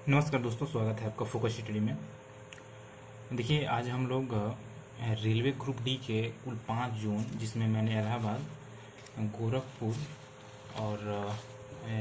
नमस्कार दोस्तों, स्वागत है आपका फोकस स्टडी में। देखिए, आज हम लोग रेलवे ग्रुप डी के कुल 5 जोन, जिसमें मैंने इलाहाबाद, गोरखपुर और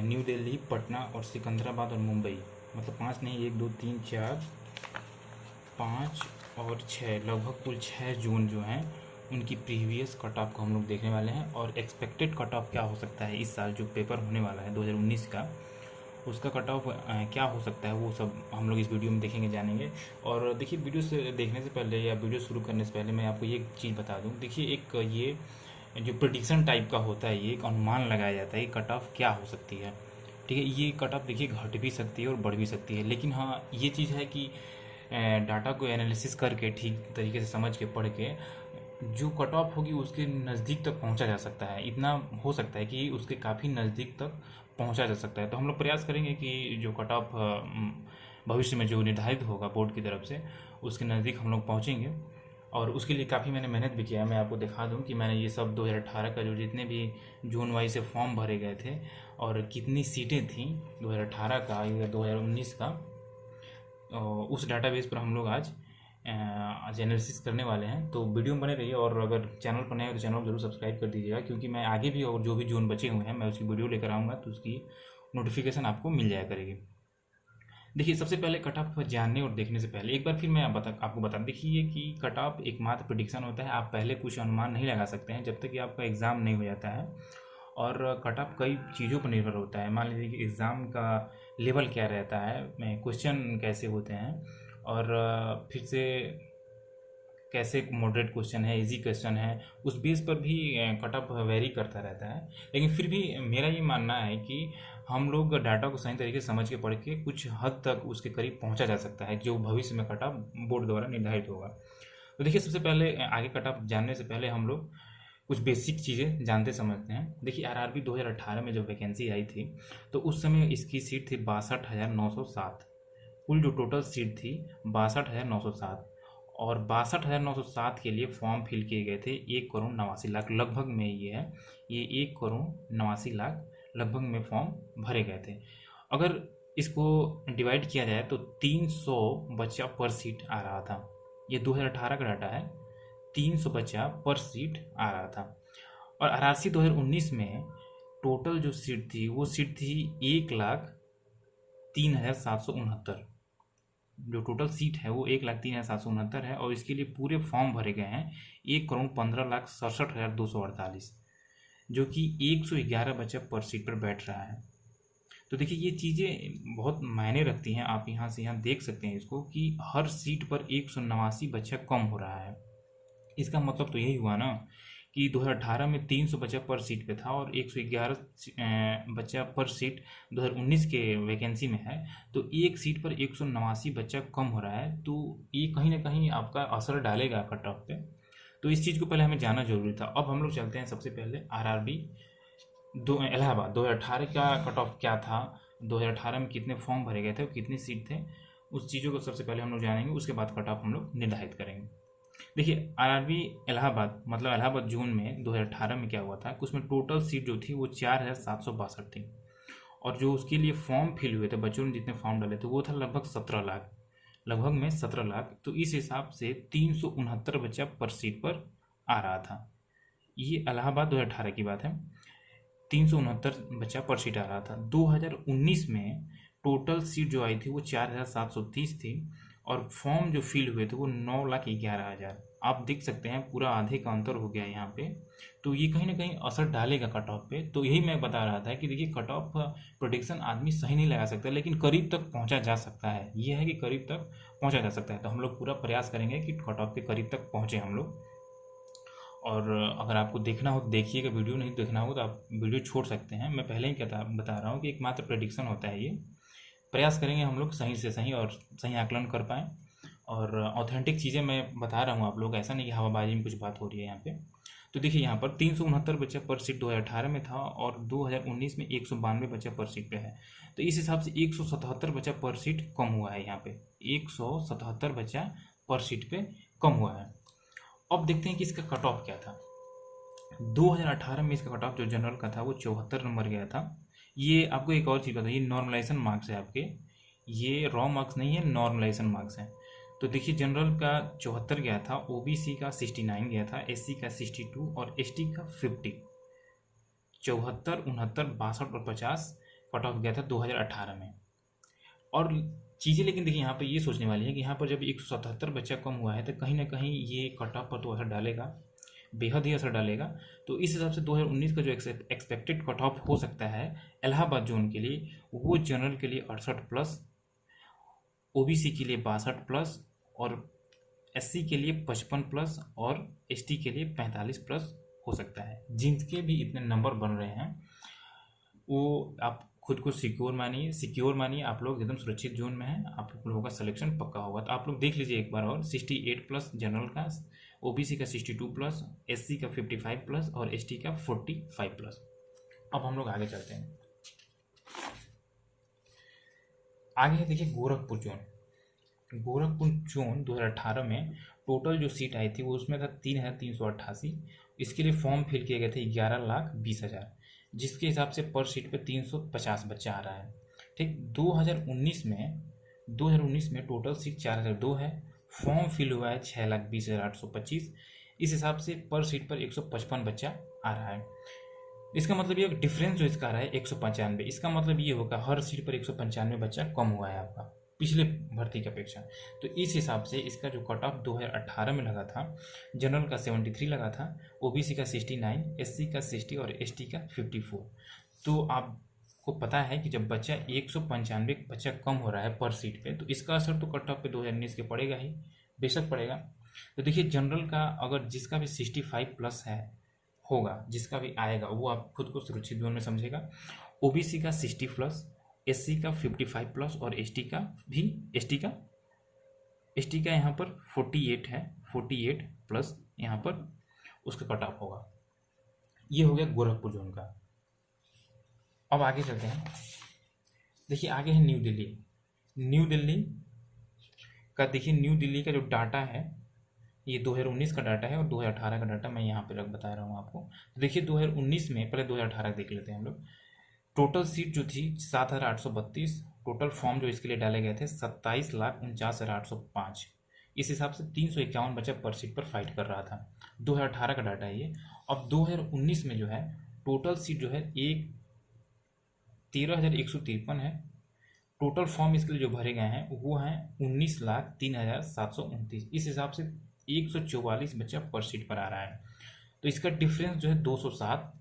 न्यू दिल्ली, पटना और सिकंदराबाद और मुंबई, मतलब 5 नहीं, 1 2 3 4 5 और 6, लगभग कुल 6 जोन जो हैं उनकी प्रीवियस कट ऑफ को हम लोग देखने वाले हैं। और एक्सपेक्टेड कट ऑफ क्या हो सकता है इस साल जो पेपर होने वाला है 2019 का, उसका कट ऑफ क्या हो सकता है, वो सब हम लोग इस वीडियो में देखेंगे, जानेंगे। और देखिए, वीडियो से देखने से पहले या वीडियो शुरू करने से पहले मैं आपको ये चीज़ बता दूं। देखिए, एक ये जो प्रिडिक्शन टाइप का होता है, ये एक अनुमान लगाया जाता है कि कट ऑफ क्या हो सकती है। ठीक है, ये कट ऑफ देखिए घट भी सकती है और बढ़ भी सकती है, लेकिन हाँ, ये चीज़ है कि डाटा को एनालिसिस करके, ठीक तरीके से समझ के, पढ़ के, जो कट ऑफ होगी उसके नज़दीक तक पहुंचा जा सकता है। इतना हो सकता है कि उसके काफ़ी नज़दीक तक पहुंचा जा सकता है। तो हम लोग प्रयास करेंगे कि जो कट ऑफ भविष्य में जो निर्धारित होगा बोर्ड की तरफ से, उसके नज़दीक हम लोग पहुंचेंगे। और उसके लिए काफ़ी मैंने मेहनत भी किया है। मैं आपको दिखा दूं कि मैंने ये सब 2018 का जो जितने भी जोन वाइज से फॉर्म भरे गए थे और कितनी सीटें थीं 2018 का या 2019 का, उस डाटाबेस पर हम लोग आज एनालिसिस करने वाले हैं। तो वीडियो में बने रहिए, और अगर चैनल पर नए हैं तो चैनल को जरूर सब्सक्राइब कर दीजिएगा, क्योंकि मैं आगे भी और जो भी जोन बचे हुए हैं मैं उसकी वीडियो लेकर आऊँगा, तो उसकी नोटिफिकेशन आपको मिल जाया करेगी। देखिए, सबसे पहले कट ऑफ जानने और देखने से पहले एक बार फिर मैं आपको बता देखिए कि कट ऑफ एकमात्र प्रिडिक्शन होता है। आप पहले कुछ अनुमान नहीं लगा सकते हैं जब तक कि आपका एग्ज़ाम नहीं हो जाता है। और कट ऑफ कई चीज़ों पर निर्भर होता है। मान लीजिए कि एग्ज़ाम का लेवल क्या रहता है, क्वेश्चन कैसे होते हैं, और फिर से कैसे मॉडरेट क्वेश्चन है, इजी क्वेश्चन है, उस बेस पर भी कट ऑफ वेरी करता रहता है। लेकिन फिर भी मेरा ये मानना है कि हम लोग डाटा को सही तरीके से समझ के, पढ़ के, कुछ हद तक उसके करीब पहुंचा जा सकता है, जो भविष्य में कट ऑफ बोर्ड द्वारा निर्धारित होगा। तो देखिए, सबसे पहले आगे कट ऑफ जानने से पहले हम लोग कुछ बेसिक चीज़ें जानते समझते हैं। देखिए, आरआरबी 2018 में जब वैकेंसी आई थी, तो उस समय इसकी सीट थी 62,907। कुल जो टोटल सीट थी 62,907, और 62,907 के लिए फॉर्म फिल किए गए थे 1,89,00,000, लगभग में ये है, ये 1,89,00,000 लगभग में फॉर्म भरे गए थे। अगर इसको डिवाइड किया जाए तो 300 बच्चा पर सीट आ रहा था। ये 2018 का डाटा है, 300 बच्चा पर सीट आ रहा था। और आरआरसी 2019 में टोटल जो सीट थी वो सीट थी 1,03,769। जो टोटल सीट है वो 1,03,769 है, और इसके लिए पूरे फॉर्म भरे गए हैं 1,15,67,248, जो कि 111 बच्चा पर सीट पर बैठ रहा है। तो देखिए, ये चीज़ें बहुत मायने रखती हैं। आप यहाँ से यहाँ देख सकते हैं इसको, कि हर सीट पर 189 बच्चा कम हो रहा है। इसका मतलब तो यही हुआ ना कि 2018 में 300 बच्चा पर सीट पे था, और 111 बच्चा पर सीट 2019 के वैकेंसी में है। तो एक सीट पर 189 बच्चा कम हो रहा है, तो ये कहीं ना कहीं आपका असर डालेगा कट ऑफ पे। तो इस चीज़ को पहले हमें जानना जरूरी था। अब हम लोग चलते हैं सबसे पहले आरआरबी इलाहाबाद 2018 का कट ऑफ क्या था, 2018 में कितने फॉर्म भरे गए थे और कितनी सीट थे, उस चीज़ों को सबसे पहले हम लोग जानेंगे। उसके बाद कट ऑफ हम लोग निर्धारित करेंगे। देखिए, आरआरबी इलाहाबाद, मतलब इलाहाबाद जोन में 2018 में क्या हुआ था कि उसमें टोटल सीट जो थी वो 4,762 थी, और जो उसके लिए फॉर्म फिल हुए थे, बच्चों ने जितने फॉर्म डाले थे, वो था लगभग 17 लाख, लगभग में 17 लाख। तो इस हिसाब से 369 बच्चा पर सीट पर आ रहा था। ये इलाहाबाद 2018 की बात है, 369 बच्चा पर सीट आ रहा था। 2019 में टोटल सीट जो आई थी वो 4,730 थी, और फॉर्म जो फिल हुए थे वो 9,11,000। आप देख सकते हैं पूरा आधे का अंतर हो गया यहाँ पे। तो ये कहीं ना कहीं असर डालेगा कट ऑफ पे। तो यही मैं बता रहा था कि देखिए, कट ऑफ प्रोडिक्शन आदमी सही नहीं लगा सकता, लेकिन करीब तक पहुँचा जा सकता है। ये है कि करीब तक पहुँचा जा सकता है। तो हम लोग पूरा प्रयास करेंगे कि कट ऑफ के करीब तक पहुँचे हम लोग। और अगर आपको देखना हो तो देखिएगा, वीडियो नहीं देखना हो तो आप वीडियो छोड़ सकते हैं। मैं पहले ही कहता बता रहा हूँ कि एकमात्र प्रेडिक्शन होता है ये। प्रयास करेंगे हम लोग सही से सही और सही आकलन कर पाएँ, और ऑथेंटिक चीज़ें मैं बता रहा हूँ आप लोग, ऐसा नहीं कि हवाबाजी में कुछ बात हो रही है यहाँ पे। तो देखिए, यहाँ पर 369 बच्चा पर सीट 2018 में था, और 2019 में 192 बच्चा पर सीट पे है। तो इस हिसाब से 177 बच्चा पर सीट कम हुआ है। यहाँ पे 177 बच्चा पर सीट पे कम हुआ है। अब देखते हैं कि इसका कट ऑफ क्या था। 2018 में इसका कट ऑफ जो जनरल का था वो 74 नंबर गया था। ये आपको एक और चीज़ बता, ये नॉर्मलाइजेशन मार्क्स है आपके। ये रॉ मार्क्स नहीं है, नॉर्मलाइजेशन मार्क्स हैं। तो देखिए जनरल का 74 गया था, ओबीसी का 69 गया था, एससी का 62 और एसटी का 50। 74, 69, 62 और 50 कट ऑफ गया था 2018 में। और चीज़ें लेकिन देखिए यहाँ पे ये सोचने वाली है कि यहाँ पर जब 177 बच्चा कम हुआ है तो कहीं ना कहीं ये कट ऑफ पर तो असर डालेगा, बेहद ही असर डालेगा। तो इस हिसाब से 2019 का जो एक्सपेक्टेड कट ऑफ हो सकता है इलाहाबाद जोन के लिए, वो जनरल के लिए 68+, ओबीसी के लिए 62+, और एससी के लिए 55+, और एसटी के लिए 45+ हो सकता है। जिनके भी इतने नंबर बन रहे हैं वो आप खुद को सिक्योर मानिए, आप लोग एकदम सुरक्षित जोन में हैं, आप लोगों का सिलेक्शन पक्का होगा। तो आप लोग देख लीजिए एक बार और, 68+ जनरल का, ओबीसी का 62+, एससी का 55+ और एसटी का 45+। अब हम लोग आगे चलते हैं। आगे है देखिए गोरखपुर जोन। गोरखपुर जोन 2018 में टोटल जो सीट आई थी वो उसमें था 3,388। इसके लिए फॉर्म फिल किए गए थे 11,20,000, जिसके हिसाब से पर सीट पे 350 बच्चा आ रहा है। ठीक, 2019 में टोटल सीट 4,002 है, फॉर्म फिल हुआ है 6,20,825। इस हिसाब से पर सीट पर 155 बच्चा आ रहा है। इसका मतलब ये डिफरेंस जो इसका आ रहा है 195, इसका मतलब ये होगा हर सीट पर 195 बच्चा कम हुआ है आपका पिछले भर्ती की अपेक्षा। तो इस हिसाब से इसका जो कट ऑफ 2018 में लगा था, जनरल का 73 लगा था, ओबीसी का 69, एससी का 60 और एसटी का 54। तो आपको पता है कि जब बच्चा 195 बच्चा कम हो रहा है पर सीट पे, तो इसका असर तो कट ऑफ पे 2019 के पड़ेगा ही, बेशक पड़ेगा। तो देखिए जनरल का अगर जिसका भी 65+ है होगा, जिसका भी आएगा वो आप खुद को सुरक्षित जोन में समझेगा। ओबीसी का 60+, एससी का 55+ और एसटी का यहाँ पर 48 है, 48+ यहाँ पर उसका कट ऑफ होगा। ये हो गया गोरखपुर जोन का। अब आगे चलते हैं। देखिए आगे है न्यू दिल्ली। न्यू दिल्ली का देखिए, न्यू दिल्ली का जो डाटा है ये 2019 का डाटा है और 2018 का डाटा मैं यहाँ पे बता रहा हूँ आपको। तो देखिए 2019 में, पहले 2018 देख लेते हैं हम लोग। टोटल सीट जो थी 7,832, टोटल फॉर्म जो इसके लिए डाले गए थे 27,49,805। इस हिसाब से 351 बच्चा पर सीट पर फाइट कर रहा था। 2018 का डाटा है ये। अब 2019 में जो है टोटल सीट जो है 13,153 है। टोटल फॉर्म इसके लिए जो भरे गए हैं वो हैं 19,03,729। इस हिसाब से 144 बच्चा पर सीट पर आ रहा है। तो इसका डिफरेंस जो है 207,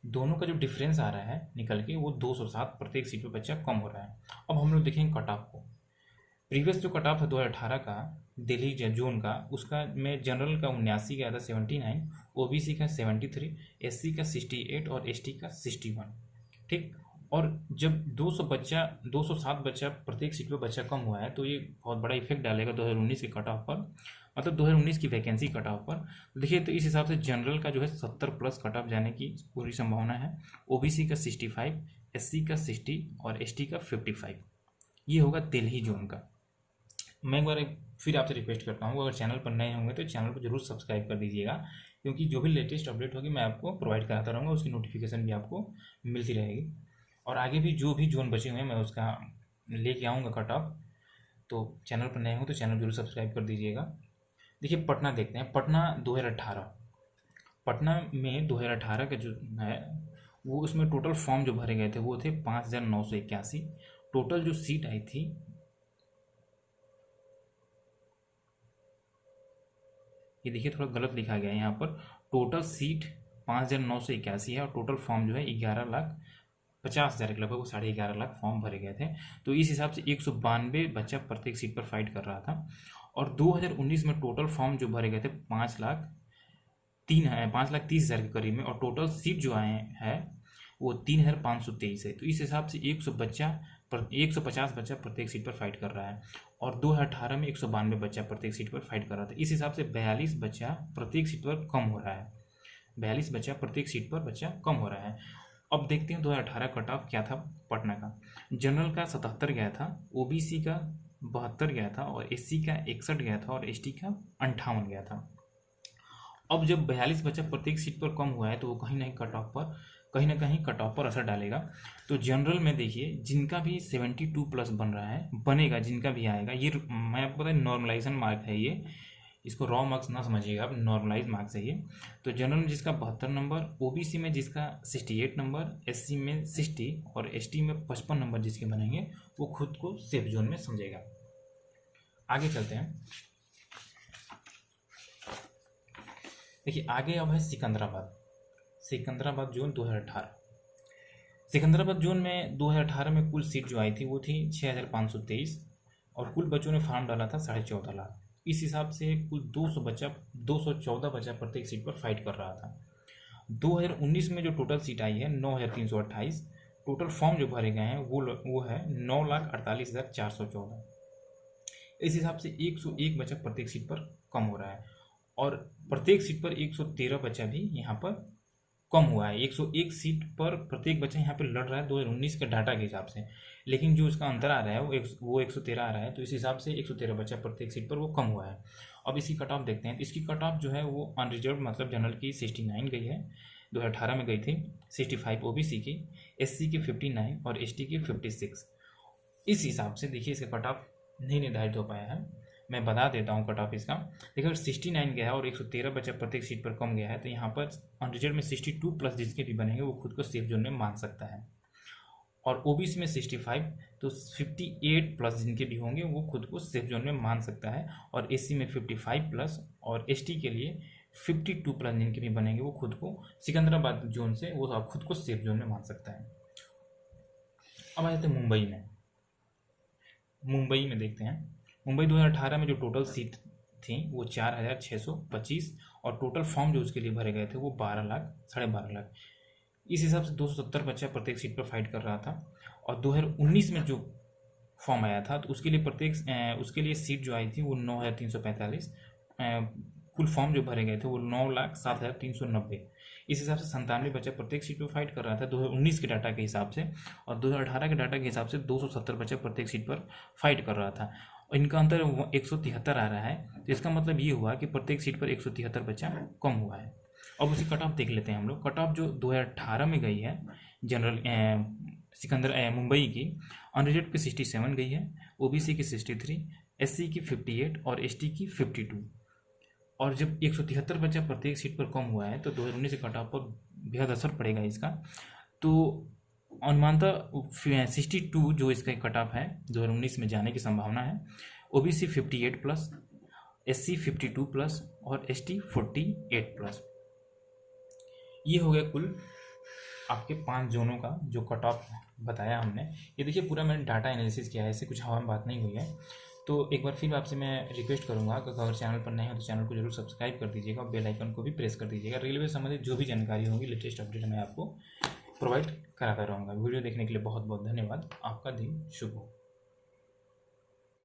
दोनों का जो डिफरेंस आ रहा है निकल के वो 207, प्रत्येक सीट पर बच्चा कम हो रहा है। अब हम लोग देखेंगे कट ऑफ को। प्रीवियस जो कट ऑफ था 2018 का दिल्ली जोन का, उसका में जनरल का 79 गया था 79, ओबीसी का 73, एससी का 68 और एसटी का 61। ठीक, और जब 207 बच्चा प्रत्येक सीट पर बच्चा कम हुआ है तो ये बहुत बड़ा इफेक्ट डालेगा 2019 के कट ऑफ पर, मतलब 2019 की वैकेंसी कट ऑफ पर। देखिए तो इस हिसाब से जनरल का जो है 70+ कट ऑफ जाने की पूरी संभावना है, ओबीसी का 65, एससी का 60 और एसटी का 55। ये होगा दिल्ली जोन का। मैं एक बार फिर आपसे रिक्वेस्ट करता हूँ, अगर चैनल पर नए होंगे तो चैनल को जरूर सब्सक्राइब कर दीजिएगा, क्योंकि जो भी लेटेस्ट अपडेट होगी मैं आपको प्रोवाइड कराता रहूँगा, उसकी नोटिफिकेशन भी आपको मिलती रहेगी। और आगे भी जो भी जोन बचे हुए हैं मैं उसका लेके आऊँगा कट ऑफ। तो चैनल पर नए हो तो चैनल जरूर सब्सक्राइब कर दीजिएगा। देखिए पटना देखते हैं। पटना 2018, पटना में 2018 का जो है वो, उसमें टोटल फॉर्म जो भरे गए थे वो थे 5,981। टोटल जो सीट आई थी, ये देखिए थोड़ा गलत लिखा गया है यहाँ पर, टोटल सीट 5,981 है और टोटल फॉर्म जो है 11,50,000 के लगभग, 11.5 लाख फॉर्म भरे गए थे। तो इस हिसाब से 192 बच्चा प्रत्येक सीट पर फाइट कर रहा था। और 2019 में टोटल फॉर्म जो भरे गए थे 5,30,000 के करीब में, और टोटल सीट जो आए हैं वो 3,523 है। तो इस हिसाब से 150 बच्चा प्रत्येक सीट पर फाइट कर रहा है। और 2018 में 192 बच्चा प्रत्येक सीट पर फाइट कर रहा था। इस हिसाब से 42 बच्चा प्रत्येक सीट पर कम हो रहा है, 42 बच्चा प्रत्येक सीट पर बच्चा कम हो रहा है। अब देखते हैं 2018 कट ऑफ क्या था पटना का। जनरल का 77 गया था, ओबीसी का 72 गया था और एससी का 61 गया था और एसटी का 58 गया था। अब जब 42 बच्चा प्रत्येक सीट पर कम हुआ है तो वो कहीं ना कहीं कट ऑफ पर कहीं ना कहीं कट ऑफ पर असर डालेगा। तो जनरल में देखिए जिनका भी 72 प्लस बन रहा है, बनेगा, जिनका भी आएगा, ये मैं आपको पता है नॉर्मलाइजेशन मार्क है ये, इसको रॉ मार्क्स ना समझिएगा आप, नॉर्मलाइज मार्क्स है ये। तो जनरल में जिसका 72 नंबर, ओबीसी में जिसका 68 नंबर, एससी में 60 और एसटी में 55 नंबर जिसके बनेंगे वो खुद को सेफ जोन में समझेगा। आगे चलते हैं। देखिए आगे अब है सिकंदराबाद। सिकंदराबाद जोन 2018। सिकंदराबाद जोन में 2018 में कुल सीट जो आई थी वो थी 6523 और कुल बच्चों ने फॉर्म डाला था 14.5 लाख। इस हिसाब से कुल 214 बच्चा प्रत्येक सीट पर फाइट कर रहा था। 2019 में जो टोटल सीट आई है 9328, टोटल फॉर्म जो भरे गए हैं वो है 9,48,414। इस हिसाब से 101 बच्चा प्रत्येक सीट पर कम हो रहा है और प्रत्येक सीट पर 113 बच्चा भी यहाँ पर कम हुआ है। 101 सीट पर प्रत्येक बच्चा यहाँ पर लड़ रहा है 2019 के डाटा के हिसाब से, लेकिन जो उसका अंतर आ रहा है वो 113 आ रहा है, तो इस हिसाब से 113 बच्चा प्रत्येक सीट पर वो कम हुआ है। अब इसकी कट ऑफ देखते हैं। इसकी कट ऑफ जो है वो अनरिजर्व मतलब जनरल की 69 गई है, 2018 में गई थी। 65 ओबीसी की, एससी की 59 और एसटी की 56। इस हिसाब से देखिए इसका कट ऑफ नहीं निर्धारित हो पाया है। मैं बता देता हूँ कट ऑफ इसका। देखिए अगर 69 गया है और 113 बच्चा प्रत्येक सीट पर कम गया है तो यहाँ पर अनरिजर्व में 62 प्लस जिसके भी बनेंगे वो खुद को सेफ जोन में मान सकता है। और ओबीसी में 65 तो 58 प्लस जिनके भी होंगे वो खुद को सेफ जोन में मान सकता है। और एससी में 55 प्लस और एसटी के लिए 52 प्लस जिनके भी बनेंगे वो खुद को सिकंदराबाद जोन से वो खुद को सेफ जोन में मान सकता है। अब आ जाते हैं मुंबई में। मुंबई में देखते हैं। मुंबई 2018 में जो टोटल सीट थी वो 4,625 और टोटल फॉर्म जो उसके लिए भरे गए थे वो 12 लाख, 12.5 लाख। इस हिसाब से 270 बच्चा प्रत्येक सीट पर फाइट कर रहा था। और 2019 में जो फॉर्म आया था तो उसके लिए उसके लिए सीट जो आई थी वो 9,345, कुल फॉर्म जो भरे गए थे वो 9,07,390। इस हिसाब से 97 बच्चा प्रत्येक सीट पर फाइट कर रहा था 2019 के डाटा के हिसाब से, और 2018 के डाटा के हिसाब से 270 बच्चा प्रत्येक सीट पर फाइट कर रहा था। इनका अंतर 173 आ रहा है, तो इसका मतलब ये हुआ कि प्रत्येक सीट पर 173 बच्चा कम हुआ है। अब उसी कट ऑफ देख लेते हैं हम लोग। कट ऑफ जो 2018 में गई है जनरल मुंबई की, अनरिजर्व की 67 गई है, ओबीसी की 63, एससी की 58 और एसटी की 52। और जब 173 बच्चा प्रत्येक सीट पर कम हुआ है तो 2019 के कट ऑफ पर बेहद असर पड़ेगा इसका। तो अनुमानतः 62 जो इसका कट ऑफ है 2019 में जाने की संभावना है। ओबीसी 58 प्लस, एससी 52 प्लस और एसटी 48 प्लस। ये हो गया कुल आपके 5 जोनों का जो कट ऑफ बताया हमने। ये देखिए पूरा मैंने डाटा एनालिसिस किया है, ऐसे कुछ हवा में बात नहीं हुई है। तो एक बार फिर आपसे मैं रिक्वेस्ट करूंगा कि अगर चैनल पर नए हो तो चैनल को जरूर सब्सक्राइब कर दीजिएगा और बेल आइकन को भी प्रेस कर दीजिएगा। रेलवे संबंधित जो भी जानकारी होगी, लेटेस्ट अपडेट मैं आपको प्रोवाइड कराता रहूँगा। वीडियो देखने के लिए बहुत बहुत धन्यवाद। आपका दिन शुभ हो।